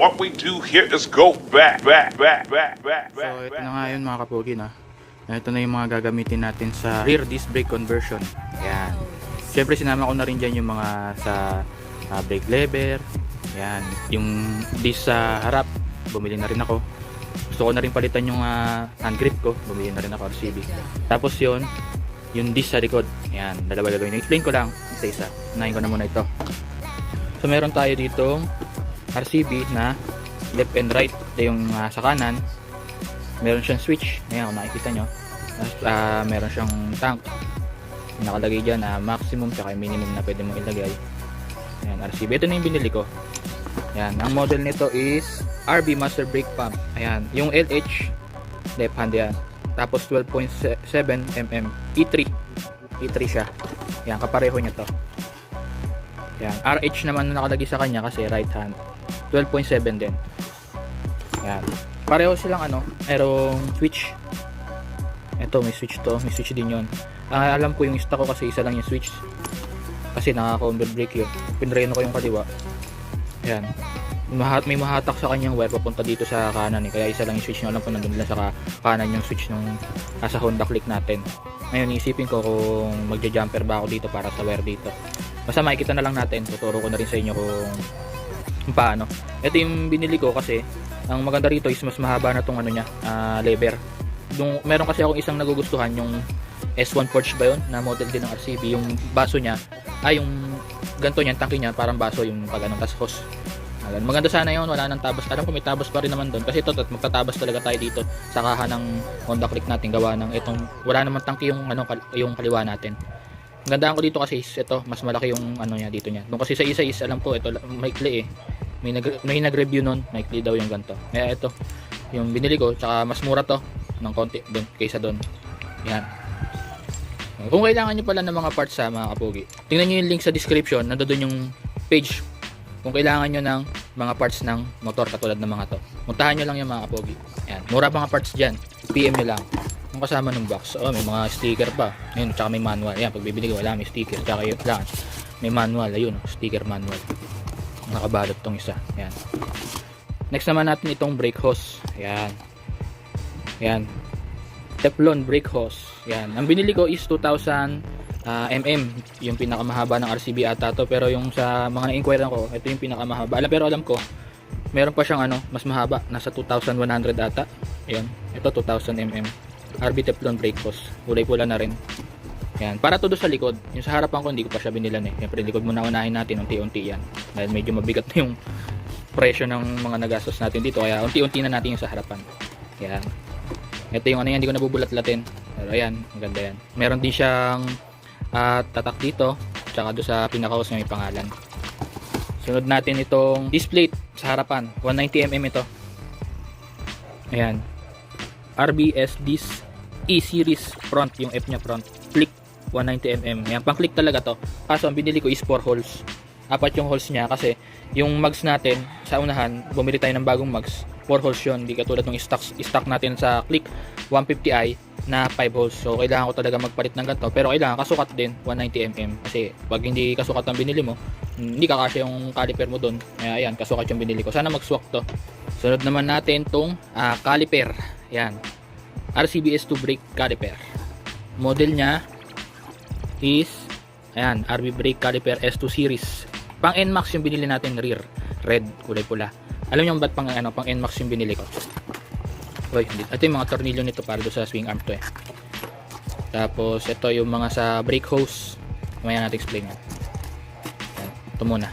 What we do here is go back. So ito na nga yun mga kapogi na. Ito na yung mga gagamitin natin sa rear disc brake conversion. Yan. Siyempre sinama ko na rin dyan yung mga sa brake lever. Yan. Yung disc sa harap, bumili na rin ako. Gusto ko na rin palitan yung hand grip ko, bumili na rin ako RCB. Tapos yun, yung disc sa likod. Yan. Dalawa gagawin. Explain ko lang isa-isa. Unahin ko na muna ito. So meron tayo dito RCB na left and right. Ito yung sa kanan. Meron siyang switch. Ayan, kung nakikita nyo. Meron siyang tank. Nakalagay dyan na maximum tsaka minimum na pwede mong ilagay. Ayan, RCB. Ito na yung binili ko. Ayan, ang model nito is RB Master Brake Pump. Ayan, yung LH left hand yan. Tapos 12.7 mm E3. E3 siya. Ayan, kapareho niya to. Ayan, RH naman na nakalagay sa kanya kasi right hand. 12.7 din. Ayan. Pareho silang merong switch. Ito may switch to, may switch din yon. Alam ko yung stock ko kasi isa lang yung switch. Kasi nakaka-under brake yun. Pinreno ko yung kaliwa. Ayan. May mahatak sa kanyang wire papunta dito sa kanan kaya isa lang yung switch nyo. Alam ko nandun lang sa kanan yung switch nung sa Honda Click natin. Ngayon isipin ko kung magja-jumper ba ako dito para sa wire dito. Basta makikita na lang natin. Tuturo ko na rin sa inyo kung paano. Ito yung binili ko kasi ang maganda rito is mas mahaba na tong lever. Meron kasi akong isang nagugustuhan, yung S1 Forge ba yun, na model din ng RCB. Yung baso niya, yung ganito niya, tangke niya, parang baso yung pag tas hose. Maganda sana yun, wala nang tabas. Alam ko may tabas pa rin naman doon. Kasi ito, magtatabas talaga tayo dito sa kaha ng Honda Click natin. Gawa ng itong, wala naman tangke yung kaliwa natin. Ang gandaan ko dito kasi ito, mas malaki yung niya dito niya. Doon kasi sa isa is, alam ko, ito maikli eh. May nag-review nun, maikli daw yung ganito. Kaya ito, yung binili ko, tsaka mas mura to ng konti doon kaysa doon. Yan. Kung kailangan nyo pala ng mga parts sa mga kapogi, tingnan nyo yung link sa description, nandoon yung page kung kailangan nyo ng mga parts ng motor katulad ng mga to. Puntahan nyo lang yung mga kapogi. Yan. Mura mga parts dyan. PM nyo lang. Yung kasama ng box. May mga sticker pa. Ayun, tsaka may manual. Yan, pag bibili ko, wala may sticker. Tsaka yun lang. May manual. Ayun, sticker manual. Nakabalot tong isa. Ayan. Next naman natin itong brake hose. Ayan. Ayan. Teflon brake hose. Ayan. Ang binili ko is 2000 mm. Yung pinakamahaba ng RCB ata to. Pero yung sa mga na-inquire ko, ito yung pinakamahaba. Pero alam ko, meron pa siyang mas mahaba. Nasa 2100 ata. Ayan. Ito 2000 mm. RB Teflon brake hose. Kulay pula na rin. Yan, para todo sa likod. Yung sa harapan ko hindi ko pa siya binilan eh. Siyempre likod muna unahin natin unti-unti yan. Dahil medyo mabigat na yung presyo ng mga nagastos natin dito. Kaya unti-unti na natin yung sa harapan. Yan. Ito yung yan, hindi ko nabubulat-latin. Pero ayan, maganda yan. Meron din siyang tatak dito. Tsaka doon sa pinaka-hose niya may pangalan. Sunod natin itong disc plate sa harapan. 190mm ito. Ayan. RBS disc E-series front. Yung F nya front. Click 190mm. Yan, pang click talaga to. Kaso ang binili ko is 4 holes. Apat yung holes niya kasi yung mags natin sa unahan, bumili tayo ng bagong mags. 4 holes yun. Hindi katulad ng stock natin sa click 150i na 5 holes. So kailangan ko talaga magpalit ng ganito. Pero kailangan kasukat din 190mm. Kasi pag hindi kasukat ang binili mo, hindi kakasya yung caliper mo doon. Kaya ayan, kasukat yung binili ko. Sana mag-swak to. Sunod naman natin tong caliper. Ayan. RCBS2 brake caliper. Model niya is ayan, RB brake caliper S2 series. Pang NMAX yung binili natin, rear red, kulay pula. Alam niyo ba't pang NMAX yung binili ko? Ito yung mga tornilyo nito para do sa swing arm to eh. Tapos ito yung mga sa brake hose. Mamaya natin explain yan. Ito muna.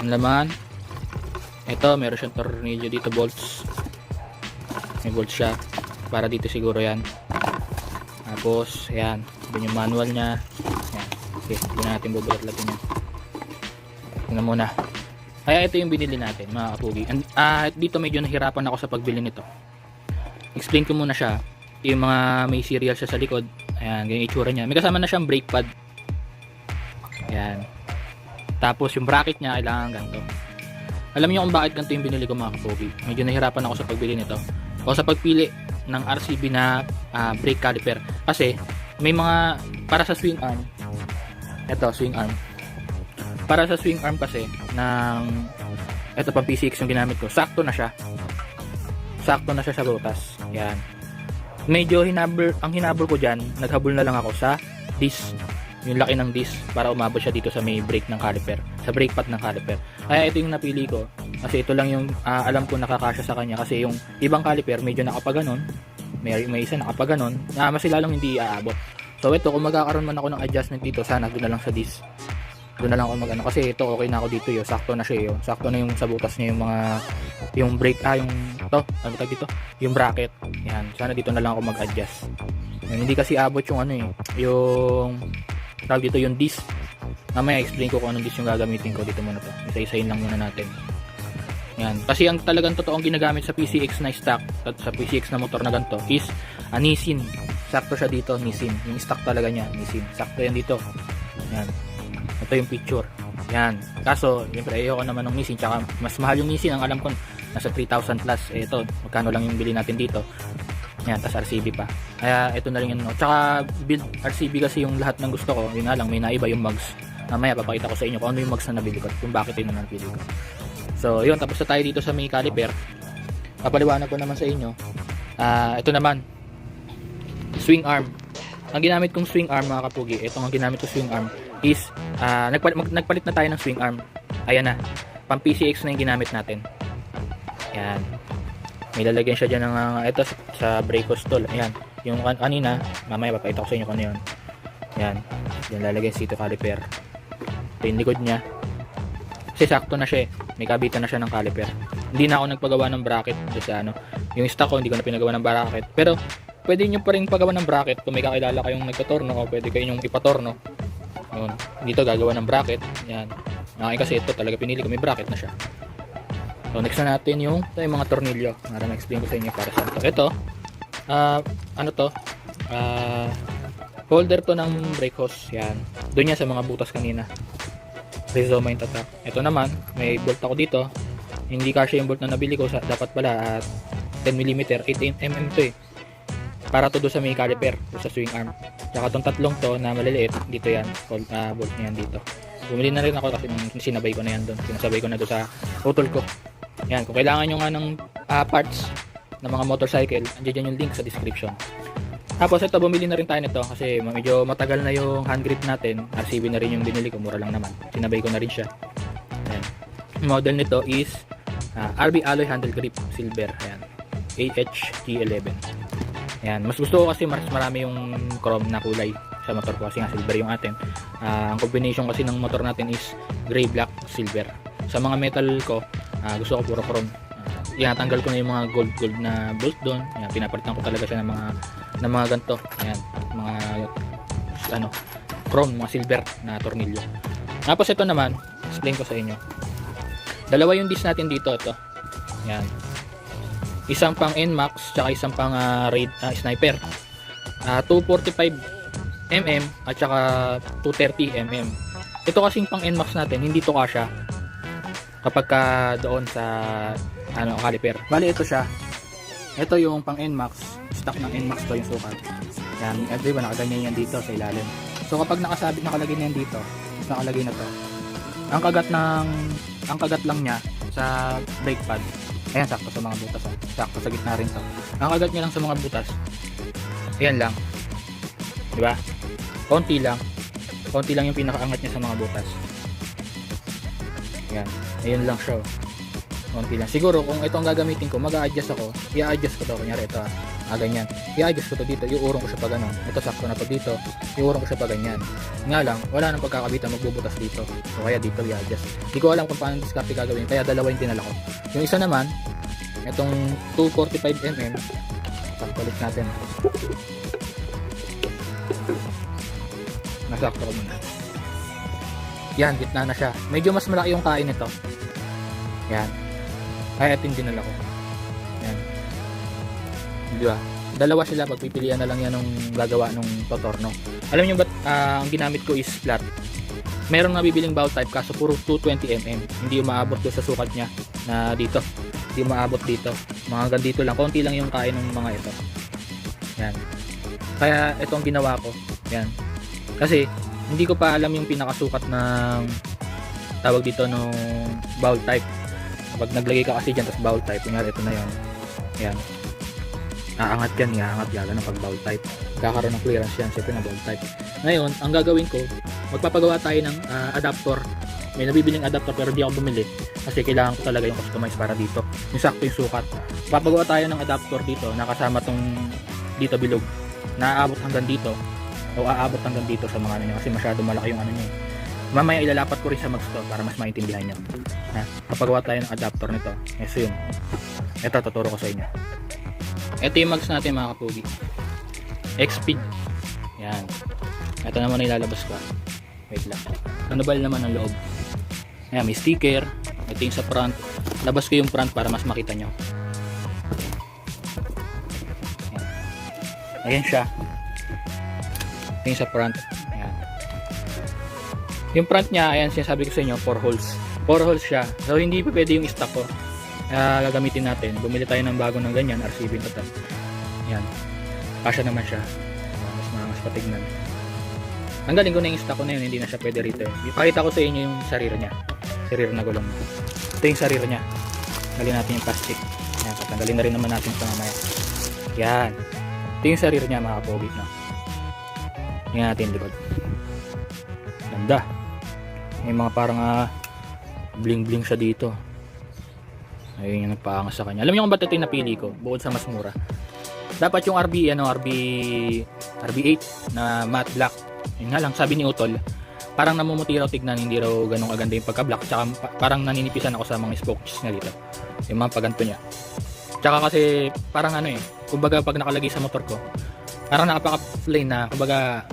Ang laman, ito meron siyang tornilyo dito, bolts. May bolts siya para dito siguro yan. Tapos ayan, yun yung manual nya. Ayan. Okay, hindi na natin bubulat-latin yan. Tingnan muna. Kaya ito yung binili natin mga kapugi. Dito medyo nahirapan ako sa pagbili nito. Explain ko muna siya. Yung mga may serial siya sa likod. Ayan, ganyan itsura niya. May kasama na siyang brake pad. Ayan. Tapos yung bracket niya kailangan ganito. Alam niyo kung bakit ganito yung binili ko mga kapugi. Medyo nahirapan ako sa pagbili nito. O sa pagpili ng RCB na brake caliper. Kasi may mga para sa swing arm. Ito, swing arm. Para sa swing arm kasi ng Ito pang PCX yung ginamit ko. Sakto na siya. Sakto na siya sa butas. Yan. Medyo ang hinabol ko dyan, naghabol na lang ako sa disc. Yung laki ng disc para umabot siya dito sa may brake ng caliper. Sa brake pad ng caliper. Kaya ito yung napili ko. Kasi ito lang yung alam ko nakakasya sa kanya. Kasi yung ibang caliper medyo nakapaganon. May isa nakapaganon. Mas lalong hindi aabot. So ito, kung magkakaroon man ako ng adjustment dito, sana doon na lang sa disc. Doon na lang ako magano kasi ito okay na ako dito yo. Sakto na siya yo. Sakto na yung sa butas niya yung brake yung to, ano tawag dito? Yung bracket. Yan. Sana dito na lang ako mag-adjust. Yan, hindi kasi abot yung yung tawag dito yung disc. Mamaya explain ko kung anong disc yung gagamitin ko dito muna to. Isa-isahin lang muna natin. Yan. Kasi ang talagang totoong ginagamit sa PCX na stock at sa PCX na motor na ganito is Nissin. Sakto siya dito, Nissin. Yung stock talaga niya, Nissin. Sakto yan dito. Yan. Ito yung picture. Yan. Kaso, siyempre, ayoko naman ng Nissin. Tsaka, mas mahal yung Nissin. Ang alam ko, nasa 3,000 plus. Ito, magkano lang yung bili natin dito. Yan, tas RCB pa. Kaya, ito na rin yun. Tsaka, build RCB kasi yung lahat ng gusto ko. Yun nga lang, may naiba yung mugs. Mamaya, papakita ko sa inyo kung ano yung mugs na nabili ko. Kung bakit yun na nabili ko. So, yun. Tapos na tayo dito sa may caliper. Papaliwanag ko naman sa inyo. Ito naman. Swing arm. Ang ginamit kong swing arm, mga kapugi. Ito ang ginamit kong swing arm is nagpalit na tayo ng swing arm. Ayan na, pang PCX na yung ginamit natin. Yan, may lalagyan siya dyan ng ito sa brake tool. Ayan, yung kanina mamaya papakita ko sa inyo kung ano yun. Yan, yung lalagyan sa caliper. Ito yung likod nya kasi sakto na siya may kabitan na siya ng caliper. Hindi na ako nagpagawa ng bracket sa yung stock ko hindi ko na pinagawa ng bracket, pero pwede nyo pa rin pagawa ng bracket kung may kakilala kayong nagtatorno o pwede kayo yung ipatorno. Yun. Dito gagawa ng bracket. Yan. Kasi ito talaga pinili ko. May bracket na siya. So next na natin yung mga tornilyo. Para ma-explain ko sa inyo para saan to. Ito. Ano to? Holder to ng brake hose. Yan. Doon yan sa mga butas kanina. Rizoma yung tatak. Ito naman. May bolt ako dito. Hindi kasi yung bolt na nabili ko. Dapat pala at 10mm. 8mm to eh. Para to doon sa may caliper, sa swing arm. Tsaka itong tatlong to na maliliit, dito yan, bolt niyan dito. Bumili na rin ako kasi sinabay ko na yan doon. Sinasabay ko na doon sa utol ko. Yan, kung kailangan nyo nga ng parts ng mga motorcycle, andyan yung link sa description. Tapos ito, bumili na rin tayo nito kasi medyo matagal na yung hand grip natin. RCB na rin yung binili ko, mura lang naman. Sinabay ko na rin siya. Yan. Model nito is RB Alloy Handle Grip Silver. Ayan. AHG11. Ayan, mas gusto ko kasi mas marami yung chrome na kulay sa motor ko kasi nga silver yung atin. Ang combination kasi ng motor natin is gray, black, silver. Sa mga metal ko, gusto ko puro chrome. Tanggal ko na yung mga gold na bolt doon. Ayan, pinapalitan ko talaga siya ng mga ganito. Ayan, mga chrome, mga silver na tornilyo. Tapos ito naman, explain ko sa inyo. Dalawa yung disc natin dito, ito. Ayan. Isang pang NMAX tsaka isang pang sniper. 245mm at saka 230mm. Ito kasing pang NMAX natin, hindi to kasya kapag doon sa caliper. Bali ito siya. Ito yung pang NMAX, stock ng NMAX to yung sukat. Yan, diba nakaganyan yan dito sa ilalim. So kapag nakalagay na yan dito, nakalagay na to. Ang kagat lang niya sa brake pad. Ayan, sakto sa mga butas. Sakto sa gitna rin to. Ang kagat niya lang sa mga butas. Ayan lang. Diba? Konti lang. Konti lang yung pinakaangat niya sa mga butas. Ayan. Ayun lang siya. Konti lang. Siguro kung ito ang gagamitin ko, mag-a-adjust ako. I-a-adjust ko to. Kunyari ito. Ganyan. I-a-adjust ko to dito. Iurong ko siya pa gano'n. Ito sakto na to dito. Iurong ko siya pa ganyan. Nga lang, wala nang pagkakabitan magbubutas dito. So kaya dito i-adjust. Hindi ko alam kung paano discarte gagawin. Kaya dalawa yung dinala ko. Yung isa naman, itong 245mm. Palit natin. Nasakto ko muna. Yan, gitna na siya. Medyo mas malaki yung kain nito. Yan. Kaya ito yung dinala ko. Yan. Diba? Dalawa sila, pagpipilian na lang yan nung gagawa nung totorno. Alam nyo ba't ang ginamit ko is flat? Merong nabibiling bowl type kaso puro 220mm. Hindi umaabot doon sa sukat niya na dito. Hindi umaabot dito. Mga gandito lang. Konti lang yung kain ng mga ito. Yan. Kaya ito ang ginawa ko. Yan. Kasi hindi ko pa alam yung pinakasukat ng tawag dito nung bowl type. Pag naglagay ka kasi dyan, tapos bowl type, kunyari ito na yun. Yan. Aangat yan, iaangat yan ng pag bowl type. Kakaroon ng clearance yan, siyempre na bowl type. Ngayon, ang gagawin ko, magpapagawa tayo ng adapter. May nabibiling adapter pero di ako bumili kasi kailangan ko talaga yung customize para dito. Yung sakto yung sukat. Papagawa tayo ng adapter dito, nakasama tong dito bilog. Naaabot hanggang dito o aabot hanggang dito sa mga ano nyo kasi masyado malaki yung ano nyo. Mamaya ilalapat ko rin sa Mags to para mas maintindihan nyo. Papagawa tayo ng adapter nito. Yes, yun. Ito, tuturo ko sa inyo. Ito yung Mags natin mga kapugi. X-Speed. Yan. Ito naman na ilalabas ko. Wait lang. Nanabal naman ang loob. Ayan, may sticker. Ito yung sa front. Labas ko yung front para mas makita nyo. Ayan siya. Ito yung sa front. Ayan. Yung front niya, ayan sinasabi ko sa inyo, 4 holes. 4 holes siya. So hindi pa pwede yung stock ko. Kaya gagamitin natin. Bumili tayo ng bago ng ganyan, RCB total. Ayan. Kasya naman siya. Mas patignan. Ang galing ko na yung stock ko na yun, hindi na siya pwede rito. Ipakita ko sa inyo yung sariro niya. Sariro na gulong. Ito yung sariro niya. Tanggalin natin yung plastic. Ayan, patanggalin na rin naman natin ito mamaya. Yan. Ito yung sariro niya mga kapogit na. Tingnan natin yung likod. Ganda. May mga parang bling bling siya dito. Ayun yung nagpaangas sa kanya. Alam niyo kung ba't ito yung napili ko? Bukod sa mas mura. Dapat yung RB8 na matte black. Yun nga lang, sabi ni Utol, parang namumuti raw tignan, hindi raw ganun kaganda yung pagka-black. Tsaka parang naninipisan ako sa mga spokes niya dito. Yung mga paganto niya. Tsaka kasi parang ano kumbaga pag nakalagay sa motor ko, parang nakapaka-plain na, kumbaga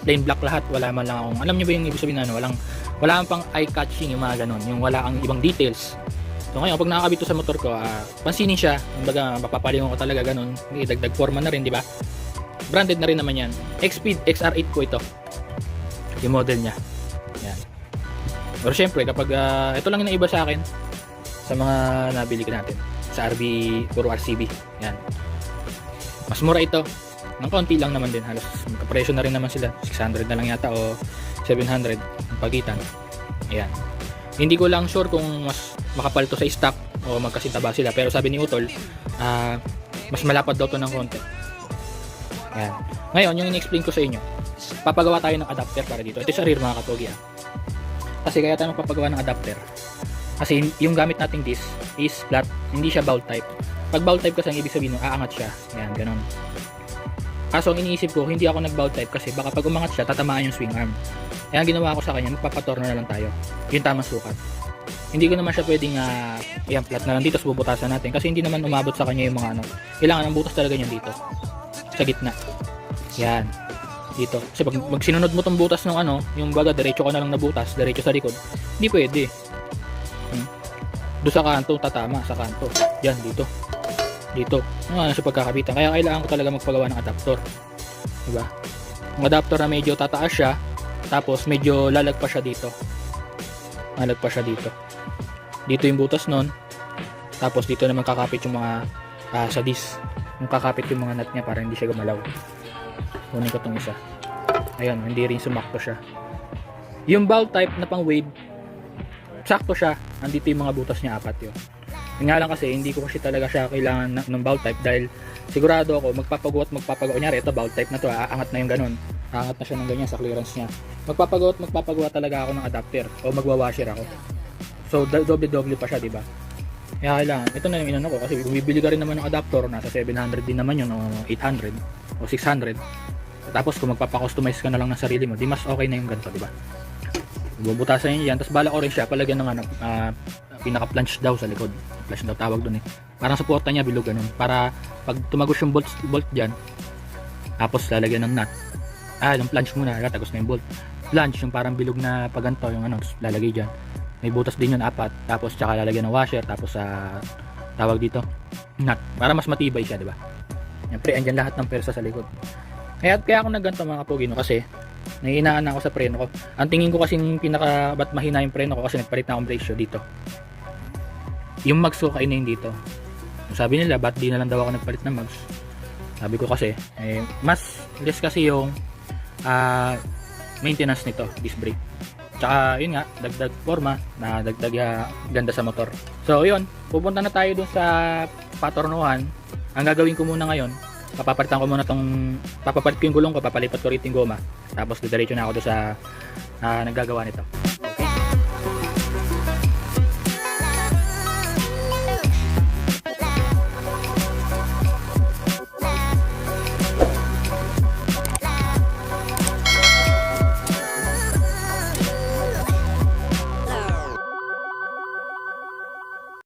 plain black lahat, wala man lang akong, alam niyo ba yung ibig sabihin na wala pang eye-catching yung mga ganun, yung wala ang ibang details. So ngayon, pag nakakabit sa motor ko, pansinin siya, kumbaga mapapalingon ko talaga ganun, may dagdag forma na rin, di ba? Branded na rin naman yan. X-Speed XR8 ko ito. Yung model niya. Yan. Pero syempre, kapag ito lang yung naiba sa akin sa mga nabili ko natin sa RB, puro RCB. Yan. Mas mura ito. Ng konti lang naman din. Halos magkapresyo na rin naman sila. 600 na lang yata o 700 ang pagitan. Ayan. Hindi ko lang sure kung mas makapal to sa stock o magkasintaba sila. Pero sabi ni Utol, mas malapad daw to ng konti. Ayan. Ngayon, yung in-explain ko sa inyo, papagawa tayo ng adapter para dito. Ito sa rear mga katogi. Kasi kaya tayo magpapagawa ng adapter. Kasi yung gamit nating disc is flat, hindi siya bowl type. Pag bowl type kasi ang ibig sabihin, aangat siya. Ayan, ganun. Kaso ang iniisip ko, hindi ako nag-bowl type kasi baka pag umangat siya, tatamaan yung swing arm. Kaya ang ginawa ko sa kanya, magpapatorno na lang tayo. Yung tamang sukat. Hindi ko naman siya pwedeng ayan, flat na lang dito, bubutasan natin. Kasi hindi naman umabot sa kanya yung mga ano. Kailangan ng butas talaga niyan dito. Sa gitna. Yan. Dito. Kasi pag sinunod mo tong butas ng yung baga, diretso ka na lang na butas, diretso sa likod. Hindi pwede. Doon sa kanto, tatama sa kanto. Yan, dito. Dito. Ano sa pagkakabitan. Kaya kailangan ko talaga magpagawa ng adapter. Diba? Ang adapter na medyo tataas siya, tapos medyo lalagpa siya dito. Lalagpa siya dito. Dito yung butas nun. Tapos dito naman kakapit yung mga sa disc. Yung kakapit yung mga nut niya para hindi siya gumalaw. Kunin ko itong isa. Ayun, hindi rin sumakto siya. Yung bowl type na pang wave, sakto siya. Andito yung mga butas niya, 4 yun. Yung nga lang kasi, hindi ko kasi talaga siya kailangan ng bowl type dahil sigurado ako, magpapagawa. Kunyari, ito bowl type na to, aangat na yung ganun. Aangat na siya ng ganyan sa clearance niya. Magpapagawa talaga ako ng adapter o magwawasher ako. So, doble-doble pa siya, diba? Kaya kailangan, ito na yung inano ko kasi bumibili ka rin naman ng adapter, nasa 700 din naman yun o 800 o 600. Tapos kung magpapa-customize ka na lang ng sarili mo, di mas okay na yung ganito, di ba? Bubutasan niyo yan, tapos bala ko rin siya, palagyan ng pinaka-planche daw sa likod. Planche daw tawag doon eh. Parang sa porta niya bilog ganun, para pag tumagos yung bolt diyan, tapos lalagyan ng nut. Yung planche muna, tagos na yung bolt. Planche yung parang bilog na paganto yung lalagay diyan. May butas din yun 4, tapos tsaka lalagyan ng washer, tapos tawag dito nut, para mas matibay siya, di ba? Siyempre andyan lahat ng persa sa likod. Kaya ako nagganto mga pugino kasi nahihinaan ako sa preno ko. Ang tingin ko kasi ba't mahina yung preno ko kasi nagpalit na akong brake shoe dito. Yung mags ko kainin dito. Sabi nila ba't di na lang daw ako nagpalit ng mags. Sabi ko kasi mas less kasi yung maintenance nito, disc brake. Tsaka yun nga, dagdag forma na dagdag ganda sa motor. So yun, pupunta na tayo dun sa patornuhan. Ang gagawin ko muna ngayon, papapalit ko yung gulong ko, papalipat ko rin yung goma. Tapos didiretso na ako doon sa naggagawa nito.